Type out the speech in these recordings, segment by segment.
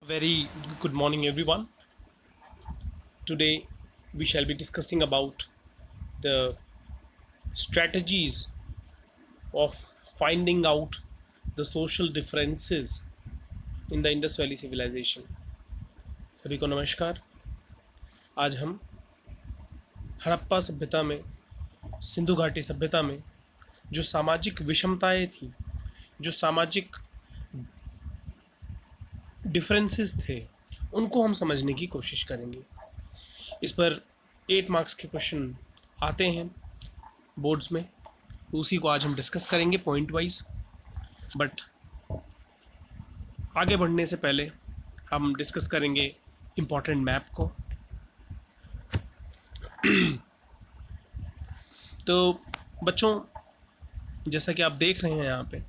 Very good morning, everyone. Today, we shall be discussing about the strategies of finding out the social differences in the Indus Valley civilization. सभी को नमस्कार। आज हम हड़प्पा सभ्यता में, सिंधु घाटी सभ्यता में जो सामाजिक विषमताएं थी, जो सामाजिक डिफरेंसेस थे, उनको हम समझने की कोशिश करेंगे। इस पर 8 मार्क्स के क्वेश्चन आते हैं बोर्ड्स में, तो उसी को आज हम डिस्कस करेंगे पॉइंट वाइज। बट आगे बढ़ने से पहले हम डिस्कस करेंगे इम्पॉर्टेंट मैप को। तो बच्चों, जैसा कि आप देख रहे हैं यहाँ पे,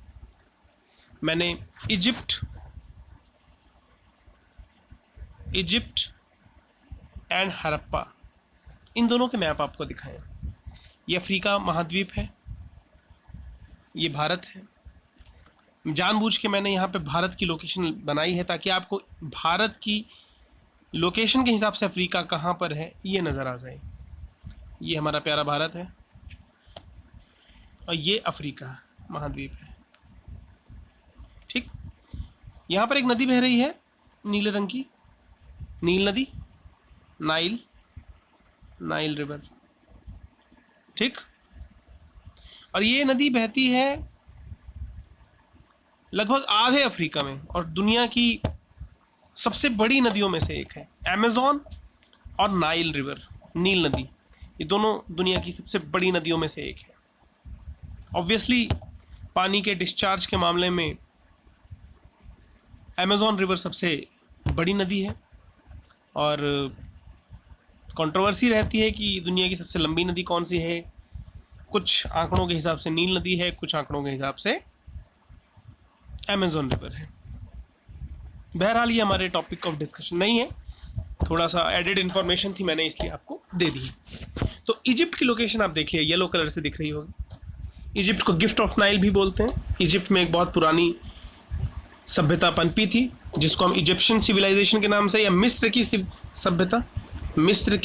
मैंने इजिप्ट एंड हड़प्पा, इन दोनों के मैप आपको दिखाएं। ये अफ्रीका महाद्वीप है, ये भारत है। जानबूझ के मैंने यहाँ पे भारत की लोकेशन बनाई है ताकि आपको भारत की लोकेशन के हिसाब से अफ्रीका कहाँ पर है ये नज़र आ जाए। ये हमारा प्यारा भारत है और ये अफ्रीका महाद्वीप है। ठीक, यहाँ पर एक नदी बह रही है नीले रंग की, नील नदी, नाइल रिवर। ठीक, और ये नदी बहती है लगभग आधे अफ्रीका में और दुनिया की सबसे बड़ी नदियों में से एक है। अमेज़न और नाइल रिवर, नील नदी, ये दोनों दुनिया की सबसे बड़ी नदियों में से एक है। ऑब्वियसली पानी के डिस्चार्ज के मामले में अमेज़न रिवर सबसे बड़ी नदी है और कंट्रोवर्सी रहती है कि दुनिया की सबसे लंबी नदी कौन सी है। कुछ आंकड़ों के हिसाब से नील नदी है, कुछ आंकड़ों के हिसाब से अमेज़न रिवर है। बहरहाल ये हमारे टॉपिक ऑफ डिस्कशन नहीं है, थोड़ा सा एडेड इन्फॉर्मेशन थी, मैंने इसलिए आपको दे दी। तो इजिप्ट की लोकेशन आप देखिए, येलो कलर से दिख रही होगी। इजिप्ट को गिफ्ट ऑफ नाइल भी बोलते हैं। इजिप्ट में एक बहुत पुरानी सभ्यता पनपी थी जिसको हम इजिप्शियन सिविलाइजेशन के नाम से, या मिस्र की सभ्यता, मिस्र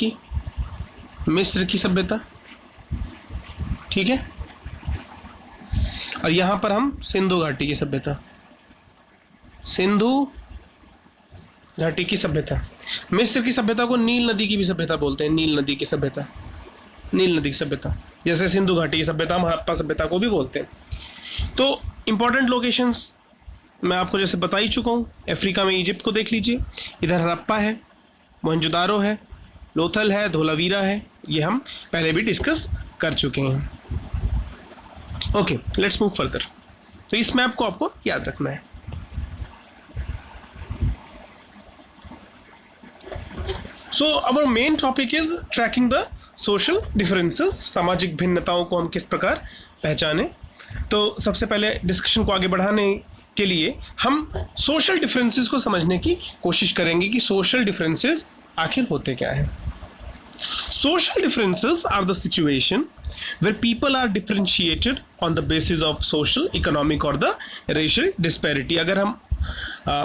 की सभ्यता, ठीक है। और यहां पर हम सिंधु घाटी की सभ्यता, सिंधु घाटी की सभ्यता। मिस्र की सभ्यता को नील नदी की भी सभ्यता बोलते हैं, नील नदी की सभ्यता, नील नदी की सभ्यता। जैसे सिंधु घाटी की सभ्यता हम हड़प्पा सभ्यता को भी बोलते हैं। तो इंपॉर्टेंट लोकेशंस मैं आपको जैसे बता ही चुका हूँ। अफ्रीका में इजिप्ट को देख लीजिए, इधर हड़प्पा है, मोहनजोदारो है, लोथल है, धोलावीरा है, ये हम पहले भी डिस्कस कर चुके हैं। Okay, let's move further. तो इस मैप को आपको याद रखना है। So our main topic is tracking the social differences, सामाजिक भिन्नताओं को हम किस प्रकार पहचाने। तो सबसे पहले डिस्कशन को आगे बढ़ाने के लिए हम सोशल डिफरेंसेस को समझने की कोशिश करेंगे कि सोशल डिफरेंसेस आखिर होते क्या हैं। Social differences are the situation where people are differentiated on the basis of social, economic or the racial disparity। अगर हम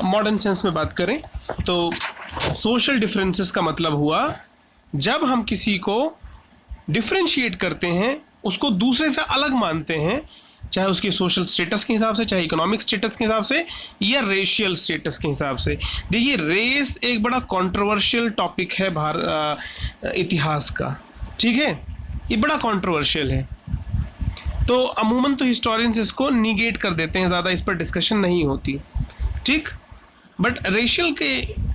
मॉडर्न सेंस में बात करें तो सोशल डिफरेंसेस का मतलब हुआ जब हम किसी को डिफरेंशिएट करते हैं, उसको दूसरे से अलग मानते हैं, चाहे उसके सोशल स्टेटस के हिसाब से, चाहे इकोनॉमिक स्टेटस के हिसाब से, या रेशियल स्टेटस के हिसाब से। देखिए, रेस एक बड़ा कंट्रोवर्शियल टॉपिक है इतिहास का, ठीक है, ये बड़ा कंट्रोवर्शियल है। तो अमूमन तो हिस्टोरियंस इसको निगेट कर देते हैं, ज़्यादा इस पर डिस्कशन नहीं होती, ठीक। बट रेशियल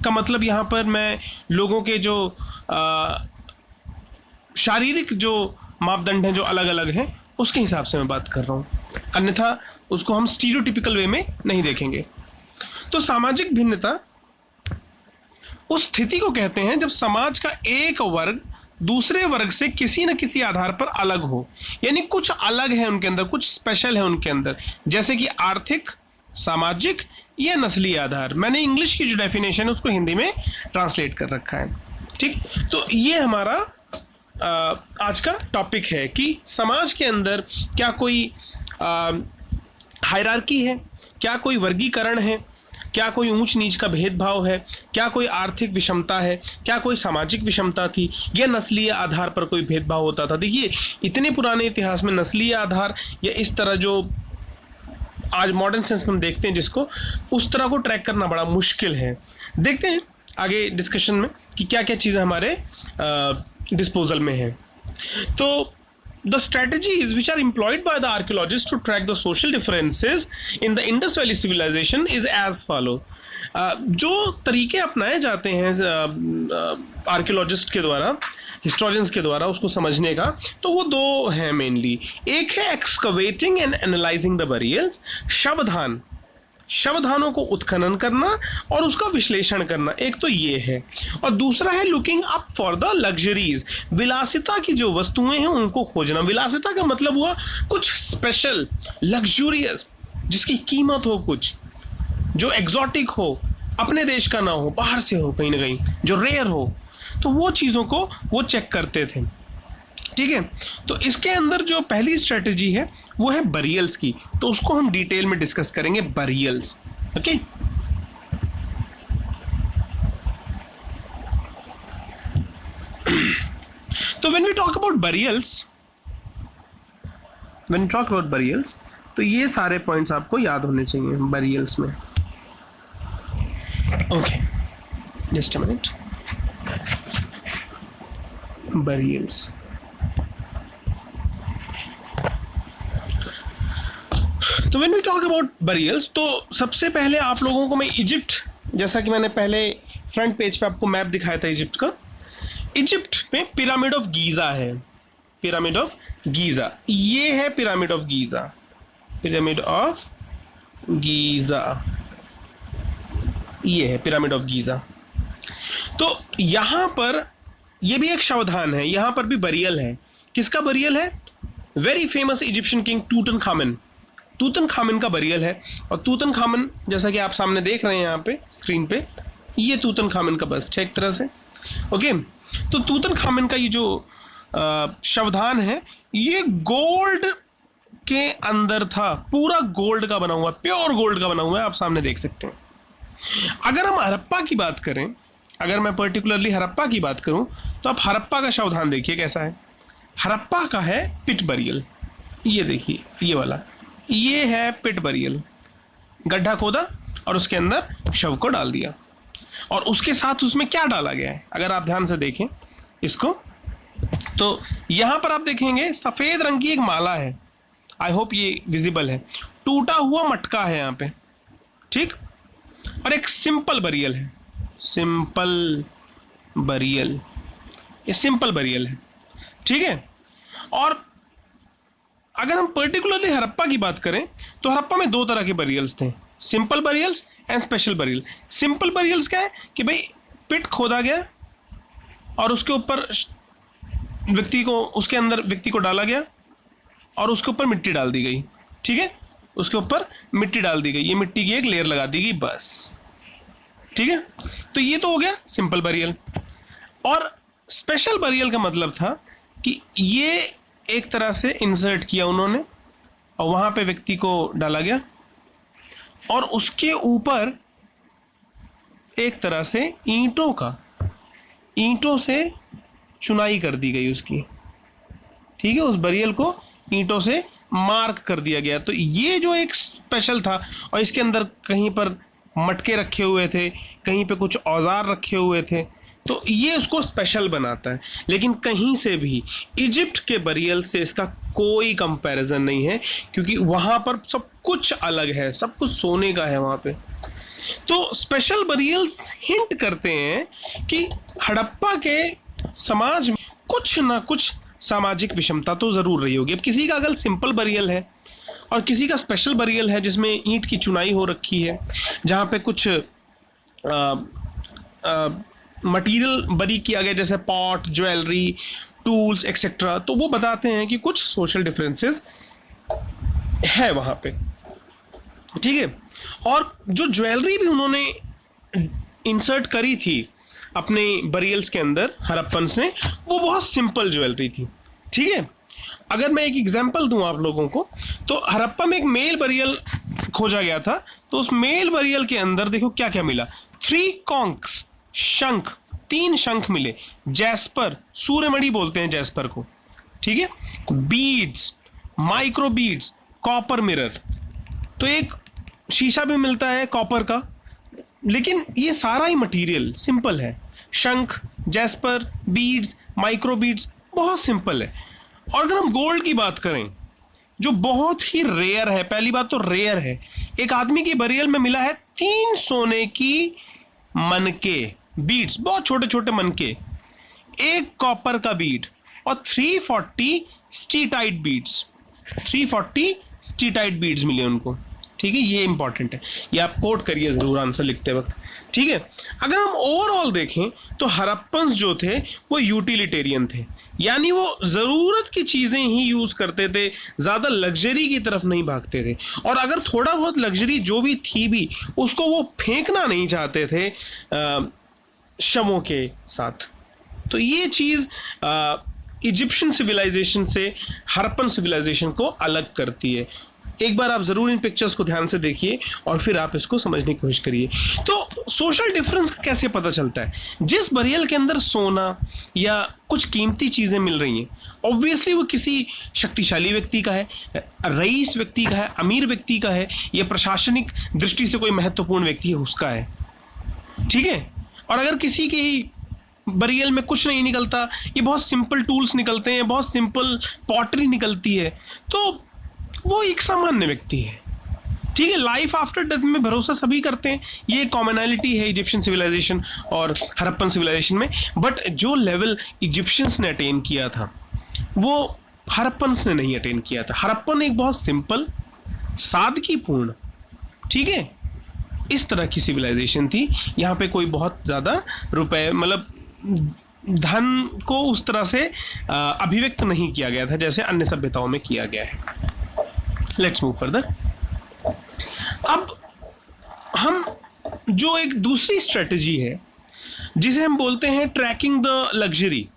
का मतलब यहाँ पर मैं लोगों के जो शारीरिक जो मापदंड हैं जो अलग अलग हैं उसके हिसाब से मैं बात कर रहा हूँ, अन्यथा उसको हम स्टीरियोटिपिकल वे में नहीं देखेंगे। तो सामाजिक भिन्नता उस स्थिति को कहते हैं जब समाज का एक वर्ग दूसरे वर्ग से किसी न किसी आधार पर अलग हो, यानी कुछ अलग है उनके अंदर, कुछ स्पेशल है उनके अंदर, जैसे कि आर्थिक, सामाजिक या नस्ली आधार। मैंने इंग्लिश की जो डेफिनेशन है उसको हिंदी में ट्रांसलेट कर रखा है, ठीक। तो ये हमारा आज का टॉपिक है कि समाज के अंदर क्या कोई हायरार्की है, क्या कोई वर्गीकरण है, क्या कोई ऊंच नीच का भेदभाव है, क्या कोई आर्थिक विषमता है, क्या कोई सामाजिक विषमता थी, या नस्लीय आधार पर कोई भेदभाव होता था। देखिए इतने पुराने इतिहास में नस्लीय आधार या इस तरह जो आज मॉडर्न सेंस में हम देखते हैं जिसको, उस तरह को ट्रैक करना बड़ा मुश्किल है। देखते हैं आगे डिस्कशन में कि क्या क्या चीज़ें हमारे डिस्पोजल में है। तो the strategies which are employed by the archaeologists to track the social differences in the Indus Valley civilization is as follow. जो तरीके अपनाए जाते हैं आर्कियोलॉजिस्ट के द्वारा, हिस्टोरियंस के द्वारा उसको समझने का, तो वो दो हैं मेनली। एक है excavating and analysing the burials, शवदान, शवदानों को उत्खनन करना और उसका विश्लेषण करना, एक तो ये है। और दूसरा है looking up for the luxuries, विलासिता की जो वस्तुएं हैं उनको खोजना। विलासिता का मतलब हुआ कुछ स्पेशल, लग्जूरियस, जिसकी कीमत हो, कुछ जो एग्जॉटिक हो, अपने देश का ना हो, बाहर से हो, कहीं ना कहीं जो रेयर हो, तो वो चीज़ों को वो चेक करते थे। ठीक है, तो इसके अंदर जो पहली स्ट्रेटजी है वो है बरियल्स की, तो उसको हम डिटेल में डिस्कस करेंगे, बरियल्स। ओके, तो when we talk about burials, तो ये सारे पॉइंट्स आपको याद होने चाहिए बरियल्स में। Okay, just a minute. Burials, तो when we talk about burials, तो सबसे पहले आप लोगों को मैं इजिप्ट, जैसा कि मैंने पहले फ्रंट पेज पे आपको मैप दिखाया था इजिप्ट का, इजिप्ट में पिरामिड ऑफ गीजा है, पिरामिड ऑफ गीजा, ये है pyramid of Giza, pyramid of Giza, ये है पिरामिड ऑफ गीजा। तो यहां पर ये भी एक शवदान है, यहां पर भी बरियल है। किसका बरियल है? वेरी फेमस इजिप्शियन किंग टूटनखामेन, टूटनखामेन का बरियल है। और टूटनखामेन जैसा कि आप सामने देख रहे हैं यहाँ पे स्क्रीन पे, ये टूटनखामेन का बस्ट है एक तरह से। ओके, तो टूटनखामेन का ये जो शवदान है, ये गोल्ड के अंदर था, पूरा गोल्ड का बना हुआ, प्योर गोल्ड का बना हुआ है, आप सामने देख सकते हैं। अगर हम हड़प्पा की बात करें, अगर मैं पर्टिकुलरली हड़प्पा की बात करूं, तो आप हड़प्पा का शवदान देखिए कैसा है। हड़प्पा का है पिट बरियल, ये देखिए, ये वाला, ये है पिट बरियल, गड्ढा खोदा और उसके अंदर शव को डाल दिया। और उसके साथ उसमें क्या डाला गया है, अगर आप ध्यान से देखें इसको, तो यहां पर आप देखेंगे सफेद रंग की एक माला है, आई होप ये विजिबल है, टूटा हुआ मटका है यहाँ पे, ठीक, और एक सिंपल बरियल है, सिंपल बरियल, ये सिंपल बरियल है, ठीक है। और अगर हम पर्टिकुलरली हड़प्पा की बात करें, तो हड़प्पा में दो तरह के बरियल्स थे, simple burials and special burial. Simple burials क्या है कि भाई पिट खोदा गया और उसके ऊपर व्यक्ति को, उसके अंदर व्यक्ति को डाला गया और उसके ऊपर मिट्टी डाल दी गई, ठीक है, उसके ऊपर मिट्टी डाल दी गई, ये मिट्टी की एक लेयर लगा दी गई, बस, ठीक है। तो ये तो हो गया सिंपल बरियल। और स्पेशल बरियल का मतलब था कि ये एक तरह से इंसर्ट किया उन्होंने और वहां पे व्यक्ति को डाला गया और उसके ऊपर एक तरह से ईंटों से चुनाई कर दी गई उसकी, ठीक है, उस बरियल को ईंटों से मार्क कर दिया गया। तो ये जो एक स्पेशल था, और इसके अंदर कहीं पर मटके रखे हुए थे, कहीं पे कुछ औजार रखे हुए थे, तो ये उसको स्पेशल बनाता है। लेकिन कहीं से भी इजिप्ट के बरियल से इसका कोई कंपैरिजन नहीं है, क्योंकि वहाँ पर सब कुछ अलग है, सब कुछ सोने का है वहाँ पे। तो स्पेशल बरियल्स हिंट करते हैं कि हड़प्पा के समाज में कुछ ना कुछ सामाजिक विषमता तो ज़रूर रही होगी। अब किसी का अगर सिंपल बरियल है और किसी का स्पेशल बरियल है जिसमें ईंट की चुनाई हो रखी है, जहाँ पे कुछ मटेरियल बरी किया गया, जैसे पॉट, ज्वेलरी, टूल्स एक्सेट्रा, तो वो बताते हैं कि कुछ सोशल डिफरेंसेस है वहाँ पे, ठीक है। और जो ज्वेलरी भी उन्होंने इंसर्ट करी थी अपने बरियल्स के अंदर हड़प्पन से, वो बहुत सिंपल ज्वेलरी थी, ठीक है। अगर मैं एक एग्जांपल दूं आप लोगों को, तो हड़प्पा में एक मेल बरियल खोजा गया था, तो उस मेल बरियल के अंदर देखो क्या क्या मिला। 3 कॉन्क्स, शंख, 3 शंख मिले, जैस्पर, सूर्यमणि बोलते हैं जैस्पर को, ठीक है, beads, micro beads, copper mirror, तो एक शीशा भी मिलता है कॉपर का, लेकिन ये सारा ही मटेरियल सिंपल है। शंख, जैस्पर, बीड्स, माइक्रो बीड्स, बहुत सिंपल है। और अगर हम गोल्ड की बात करें जो बहुत ही रेयर है, पहली बात तो रेयर है, एक आदमी की बरियल में मिला है 3 सोने की मनके, बीड्स, बहुत छोटे छोटे मनके, 1 कॉपर का बीड और 340 स्टीटाइट बीड्स, 340 स्टीटाइट बीड्स मिले उनको, ठीक है। ये इंपॉर्टेंट है, ये आप कोट करिए जरूर आंसर लिखते वक्त, ठीक है। अगर हम ओवरऑल देखें तो हड़प्पन जो थे वो यूटिलिटेरियन थे, यानी वो जरूरत की चीजें ही यूज करते थे, ज्यादा लग्जरी की तरफ नहीं भागते थे, और अगर थोड़ा बहुत लग्जरी जो भी थी भी उसको वो फेंकना नहीं चाहते थे शवों के साथ। तो ये चीज इजिप्शियन सिविलाइजेशन से हड़प्पन सिविलाइजेशन को अलग करती है। एक बार आप जरूर इन पिक्चर्स को ध्यान से देखिए और फिर आप इसको समझने की कोशिश करिए। तो सोशल डिफरेंस कैसे पता चलता है? जिस बरियल के अंदर सोना या कुछ कीमती चीजें मिल रही हैं, ऑब्वियसली वो किसी शक्तिशाली व्यक्ति का है, रईस व्यक्ति का है, अमीर व्यक्ति का है, या प्रशासनिक दृष्टि से कोई महत्वपूर्ण व्यक्ति है उसका है, ठीक है। और अगर किसी की बरियल में कुछ नहीं निकलता, ये बहुत सिंपल टूल्स निकलते हैं, बहुत सिंपल पॉटरी निकलती है, तो वो एक सामान्य व्यक्ति है, ठीक है। लाइफ आफ्टर डेथ में भरोसा सभी करते हैं, ये कॉमनैलिटी है इजिप्शियन सिविलाइजेशन और हड़प्पन सिविलाइजेशन में। बट जो लेवल इजिप्शियंस ने अटेन किया था वो हड़प्पन्स ने नहीं अटेन किया था। हड़प्पन एक बहुत सिंपल, सादगीपूर्ण, ठीक है, इस तरह की सिविलाइजेशन थी। यहाँ पे कोई बहुत ज़्यादा रुपए, मतलब धन को उस तरह से अभिव्यक्त नहीं किया गया था जैसे अन्य सभ्यताओं में किया गया है। Let's move further. अब हम जो एक दूसरी स्ट्रेटजी है जिसे हम बोलते हैं ट्रैकिंग द लग्जरी।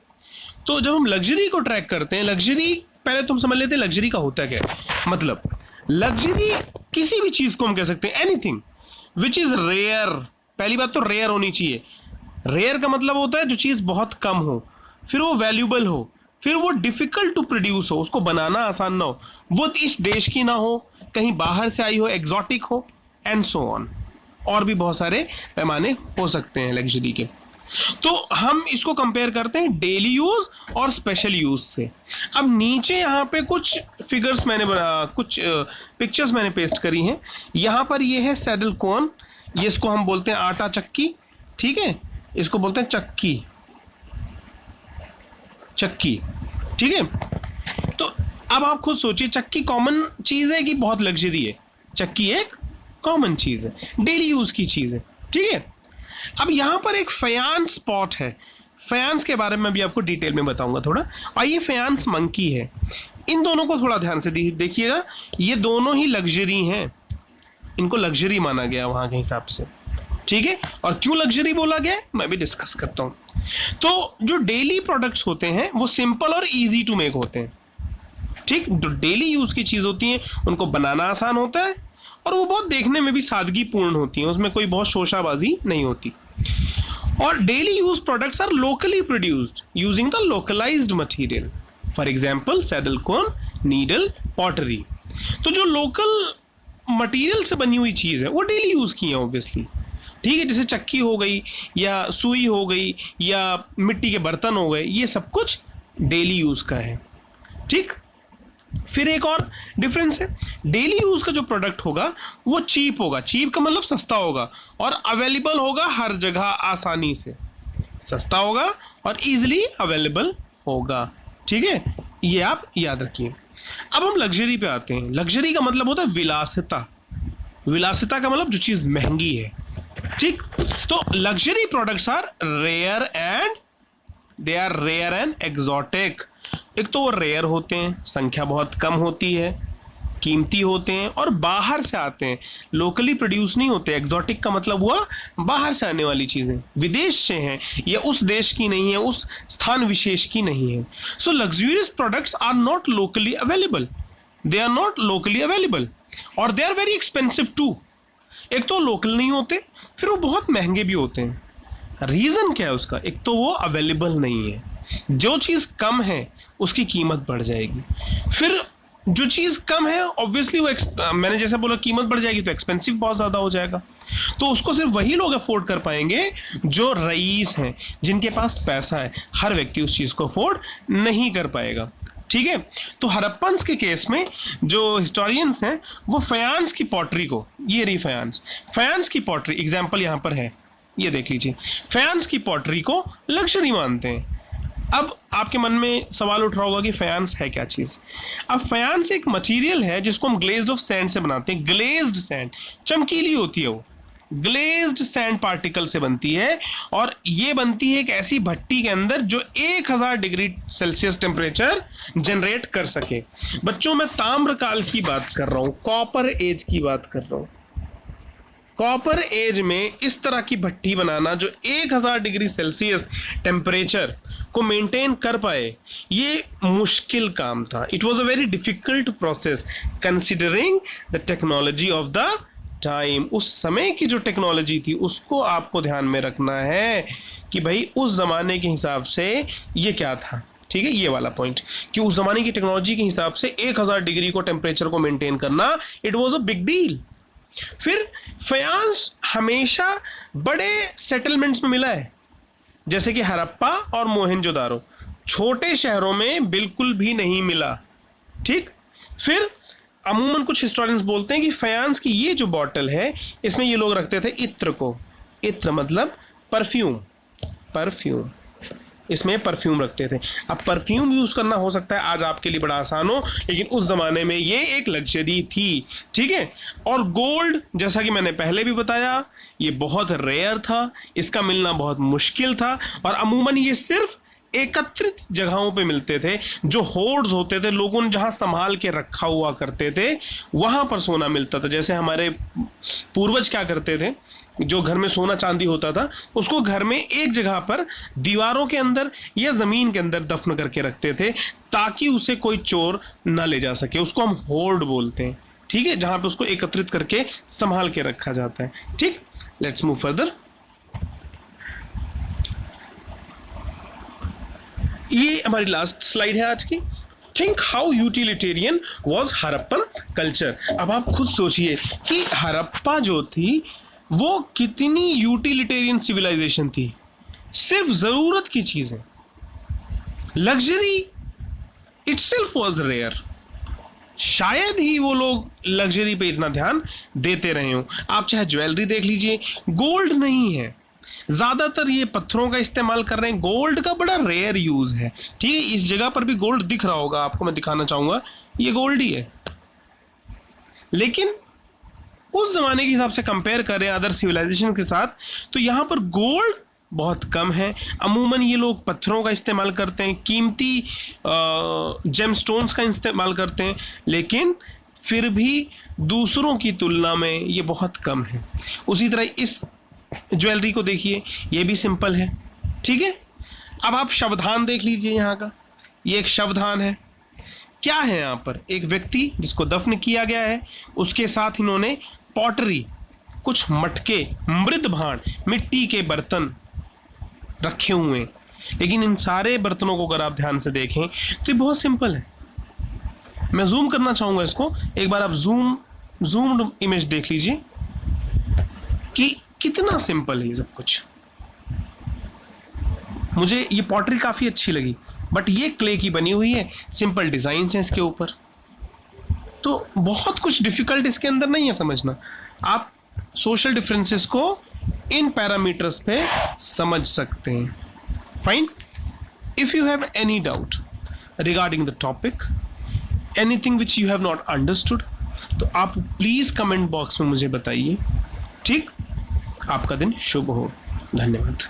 तो जब हम लग्जरी को ट्रैक करते हैं, लग्जरी पहले तो हम समझ लेते हैं लग्जरी का होता क्या है। मतलब लग्जरी किसी भी चीज को हम कह सकते हैं एनीथिंग विच इज रेयर। पहली बात तो रेयर होनी चाहिए। रेयर का मतलब होता है जो चीज बहुत कम हो, फिर वो वैल्यूबल हो, फिर वो डिफिकल्ट टू प्रोड्यूस हो, उसको बनाना आसान ना हो, वो इस देश की ना हो, कहीं बाहर से आई हो, एग्जॉटिक हो, एंड सो ऑन। और भी बहुत सारे पैमाने हो सकते हैं लग्जरी के। तो हम इसको कंपेयर करते हैं डेली यूज और स्पेशल यूज से। अब नीचे यहाँ पे कुछ फिगर्स मैंने कुछ पिक्चर्स मैंने पेस्ट करी हैं। यहाँ पर ये है सैडल कोन, ये इसको हम बोलते हैं आटा चक्की, ठीक है, इसको बोलते हैं चक्की, चक्की, ठीक है। तो अब आप खुद सोचिए, चक्की कॉमन चीज है कि बहुत लग्जरी है? चक्की एक कॉमन चीज है, डेली यूज की चीज है, ठीक है। अब यहां पर एक फयान्स स्पॉट है, फयान्स के बारे में भी आपको डिटेल में बताऊंगा थोड़ा। और ये फयान्स मंकी है। इन दोनों को थोड़ा ध्यान से देखिएगा, ये दोनों ही लग्जरी हैं, इनको लग्जरी माना गया वहां के हिसाब से, ठीक है। और क्यों लग्जरी बोला गया मैं भी डिस्कस करता हूं। तो जो डेली प्रोडक्ट्स होते हैं वो सिंपल और इजी टू मेक होते हैं, ठीक। जो डेली यूज की चीज होती है उनको बनाना आसान होता है और वो बहुत देखने में भी सादगीपूर्ण होती हैं, उसमें कोई बहुत शोशाबाजी नहीं होती। और daily use products are locally produced using the localized material, for example saddle cone, needle, pottery. तो जो लोकल मटेरियल से बनी हुई चीज है वो डेली यूज की है ऑब्वियसली, ठीक है। जैसे चक्की हो गई या सुई हो गई या मिट्टी के बर्तन हो गए, ये सब कुछ डेली यूज का है, ठीक। फिर एक और डिफरेंस है, डेली यूज का जो प्रोडक्ट होगा वो चीप होगा। चीप का मतलब सस्ता होगा और अवेलेबल होगा हर जगह आसानी से, सस्ता होगा और इजीली अवेलेबल होगा, ठीक है। ये आप याद रखिए। अब हम लग्जरी पे आते हैं। लग्जरी का मतलब होता है विलासिता। विलासिता का मतलब जो चीज महंगी है, ठीक। तो luxury products are rare and they are rare and exotic. एक तो वो रेयर होते हैं, संख्या बहुत कम होती है, कीमती होते हैं और बाहर से आते हैं, लोकली प्रोड्यूस नहीं होते। एग्जॉटिक का मतलब हुआ बाहर से आने वाली चीजें, विदेश से हैं या उस देश की नहीं है, उस स्थान विशेष की नहीं है। So luxurious products are not locally available, they are not locally available. और they are very expensive too. एक तो लोकल नहीं होते, फिर वो बहुत महंगे भी होते हैं। रीज़न क्या है उसका? एक तो वो अवेलेबल नहीं है, जो चीज़ कम है उसकी कीमत बढ़ जाएगी, फिर जो चीज़ कम है ऑब्वियसली वो मैंने जैसा बोला कीमत बढ़ जाएगी तो एक्सपेंसिव बहुत ज़्यादा हो जाएगा। तो उसको सिर्फ वही लोग अफोर्ड कर पाएंगे जो रईस हैं, जिनके पास पैसा है। हर व्यक्ति उस चीज़ को अफोर्ड नहीं कर पाएगा, ठीक है। तो हड़प्पन्स के केस में जो हिस्टोरियंस हैं वो फयान्स की पॉटरी को, ये रही फयान्स की पॉटरी एग्जाम्पल यहाँ पर है, ये देख लीजिए, फयान्स की पॉटरी को लग्जरी मानते हैं। अब आपके मन में सवाल उठ रहा होगा कि फयान्स है क्या चीज़। अब फयान्स एक मटेरियल है जिसको हम ग्लेज्ड ऑफ सैंड से बनाते हैं। ग्लेज्ड सैंड चमकीली होती है, वो ग्लेज्ड सैंड पार्टिकल से बनती है, और ये बनती है एक ऐसी भट्टी के अंदर जो 1000 डिग्री सेल्सियस टेम्परेचर जनरेट कर सके। बच्चों, मैं ताम्रकाल की बात कर रहा हूँ, कॉपर एज की बात कर रहा हूँ। कॉपर एज में इस तरह की भट्टी बनाना जो 1000 डिग्री सेल्सियस टेम्परेचर को मेंटेन कर पाए, ये मुश्किल काम था। It was a very difficult process considering the technology of the time. उस समय की जो टेक्नोलॉजी थी उसको आपको ध्यान में रखना है कि भाई उस जमाने के हिसाब से ये क्या था, ठीक है। ये वाला पॉइंट कि उस जमाने की टेक्नोलॉजी के हिसाब से 1000 डिग्री को टेम्परेचर को मेंटेन करना, it was a big deal. फिर फयान्स हमेशा बड़े सेटलमेंट्स में मिला है, जैसे कि हड़प्पा और मोहनजोदारो, छोटे शहरों में बिल्कुल भी नहीं मिला, ठीक। फिर अमूमन कुछ हिस्टोरियंस बोलते हैं कि फयान्स की ये जो बॉटल है इसमें ये लोग रखते थे इत्र को। इत्र मतलब परफ्यूम, इसमें परफ्यूम रखते थे। अब परफ्यूम यूज करना हो सकता है आज आपके लिए बड़ा आसान हो, लेकिन उस जमाने में ये एक लग्जरी थी, ठीक है। और गोल्ड, जैसा कि मैंने पहले भी बताया, ये बहुत रेयर था, इसका मिलना बहुत मुश्किल था, और अमूमन ये सिर्फ एकत्रित जगहों पे मिलते थे, जो होर्ड्स होते थे, लोगों ने जहां संभाल के रखा हुआ करते थे वहां पर सोना मिलता था। जैसे हमारे पूर्वज क्या करते थे, जो घर में सोना चांदी होता था उसको घर में एक जगह पर दीवारों के अंदर या जमीन के अंदर दफन करके रखते थे, ताकि उसे कोई चोर ना ले जा सके। उसको हम होर्ड बोलते हैं, ठीक है, जहां पे उसको एकत्रित करके संभाल के रखा जाता है, ठीक। Let's move further. ये हमारी लास्ट स्लाइड है आज की। Think how utilitarian was Harappan culture. अब आप खुद सोचिए कि हड़प्पा जो थी वो कितनी यूटिलिटेरियन सिविलाइजेशन थी, सिर्फ जरूरत की चीजें। लग्जरी इटसेल्फ वाज रेयर, शायद ही वो लोग लग्जरी पे इतना ध्यान देते रहे हों। आप चाहे ज्वेलरी देख लीजिए, गोल्ड नहीं है, ज्यादातर ये पत्थरों का इस्तेमाल कर रहे हैं, गोल्ड का बड़ा रेयर यूज है, ठीक है। इस जगह पर भी गोल्ड दिख रहा होगा आपको, मैं दिखाना चाहूंगा, ये गोल्ड ही है। लेकिन उस जमाने के हिसाब से कंपेयर करें अदर सिविलाइजेशन के साथ, तो यहां पर गोल्ड बहुत कम है। अमूमन ये लोग पत्थरों का इस्तेमाल करते हैं, कीमती जेमस्टोन्स का इस्तेमाल करते हैं, लेकिन फिर भी दूसरों की तुलना में ये बहुत कम है। उसी तरह इस ज्वेलरी को देखिए, ये भी सिंपल है, ठीक है। अब आप शवधान देख लीजिए, यहाँ का ये एक शवधान है। क्या है यहाँ पर? एक व्यक्ति जिसको दफन किया गया है, उसके साथ इन्होंने पॉटरी, कुछ मटके, मृद भांड, मिट्टी के बर्तन रखे हुए हैं। लेकिन इन सारे बर्तनों को अगर आप ध्यान से देखें तो ये बहुत सिंपल है। मैं जूम करना चाहूंगा इसको, एक बार आप जूम्ड इमेज देख लीजिए कि कितना सिंपल है ये सब कुछ। मुझे ये पॉटरी काफी अच्छी लगी, बट ये क्ले की बनी हुई है, सिंपल डिजाइन है इसके ऊपर, तो बहुत कुछ डिफिकल्ट इसके अंदर नहीं है समझना। आप सोशल डिफरेंसेस को इन पैरामीटर्स पे समझ सकते हैं। Fine. If you have any doubt regarding the topic, anything which you have not understood, तो आप प्लीज कमेंट बॉक्स में मुझे बताइए, ठीक। आपका दिन शुभ हो। धन्यवाद।